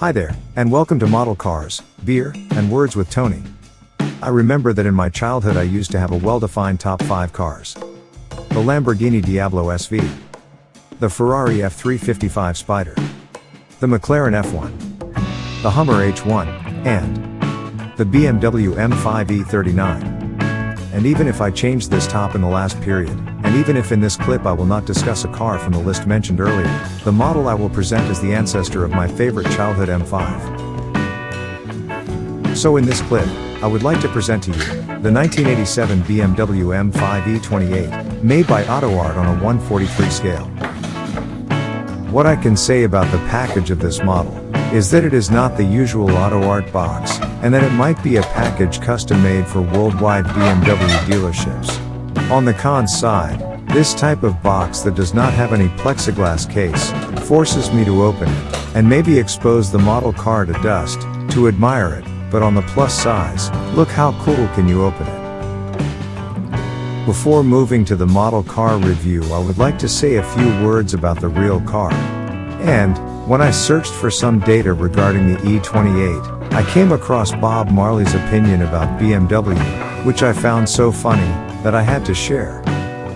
Hi there, and welcome to Model Cars, Beer, and Words with Tony. I remember that in my childhood I used to have a well-defined top 5 cars. The Lamborghini Diablo SV. The Ferrari F355 Spider. The McLaren F1. The Hummer H1, and the BMW M5 E29. And even if I changed this top in the last period, and even if in this clip I will not discuss a car from the list mentioned earlier, the model I will present is the ancestor of my favorite childhood M5. So in this clip, I would like to present to you the 1987 BMW M5 E28, made by AUTOart on a 1/43 scale. What I can say about the package of this model is that it is not the usual AUTOart box, and that it might be a package custom made for worldwide BMW dealerships. On the cons side, this type of box that does not have any plexiglass case forces me to open it, and maybe expose the model car to dust, to admire it, but on the plus size, look how cool can you open it. Before moving to the model car review, I would like to say a few words about the real car. And, when I searched for some data regarding the E28, I came across Bob Marley's opinion about BMW, which I found so funny, that I had to share.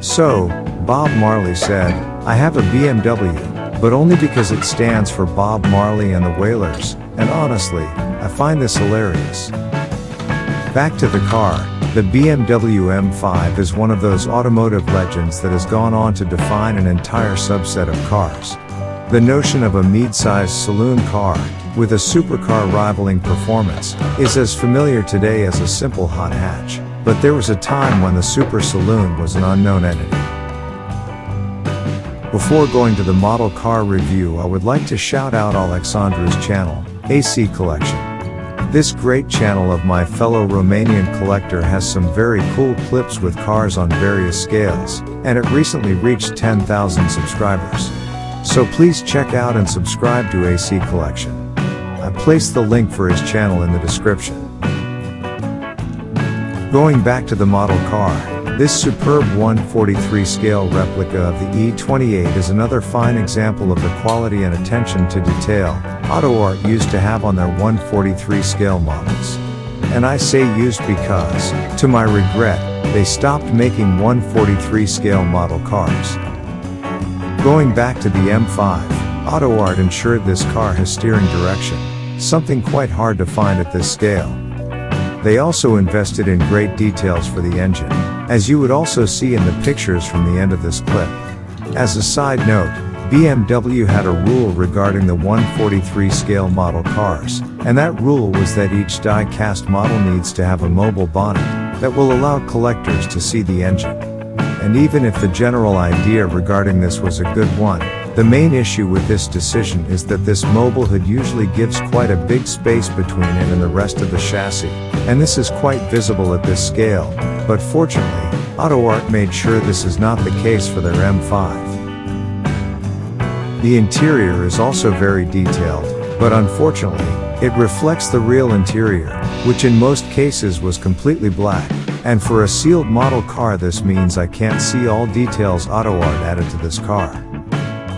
So, Bob Marley said, "I have a BMW, but only because it stands for Bob Marley and the Wailers," and honestly, I find this hilarious. Back to the car, the BMW M5 is one of those automotive legends that has gone on to define an entire subset of cars. The notion of a mid-sized saloon car, with a supercar rivaling performance, is as familiar today as a simple hot hatch, but there was a time when the super saloon was an unknown entity. Before going to the model car review, I would like to shout out Alexandru's channel, AC Collection. This great channel of my fellow Romanian collector has some very cool clips with cars on various scales, and it recently reached 10,000 subscribers. So please check out and subscribe to AC Collection. I placed the link for his channel in the description. Going back to the model car, this superb 1/43 scale replica of the E28 is another fine example of the quality and attention to detail AUTOart used to have on their 1/43 scale models. And I say used because, to my regret, they stopped making 1/43 scale model cars. Going back to the M5, AUTOart ensured this car has steering direction, something quite hard to find at this scale. They also invested in great details for the engine, as you would also see in the pictures from the end of this clip. As a side note, BMW had a rule regarding the 1/43 scale model cars, and that rule was that each die-cast model needs to have a mobile bonnet that will allow collectors to see the engine. And even if the general idea regarding this was a good one, the main issue with this decision is that this mobile hood usually gives quite a big space between it and the rest of the chassis, and this is quite visible at this scale, but fortunately, AUTOart made sure this is not the case for their M5. The interior is also very detailed, but unfortunately, it reflects the real interior, which in most cases was completely black. And for a sealed model car, this means I can't see all details AUTOart added to this car.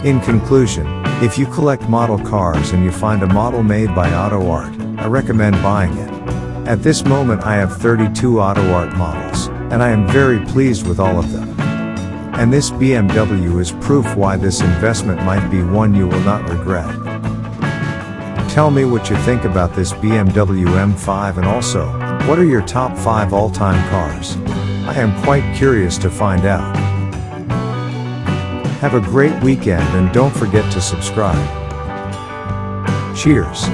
In conclusion, if you collect model cars and you find a model made by AUTOart, I recommend buying it. At this moment I have 32 AUTOart models, and I am very pleased with all of them. And this BMW is proof why this investment might be one you will not regret. Tell me what you think about this BMW M5, and also, what are your top 5 all-time cars? I am quite curious to find out. Have a great weekend and don't forget to subscribe. Cheers.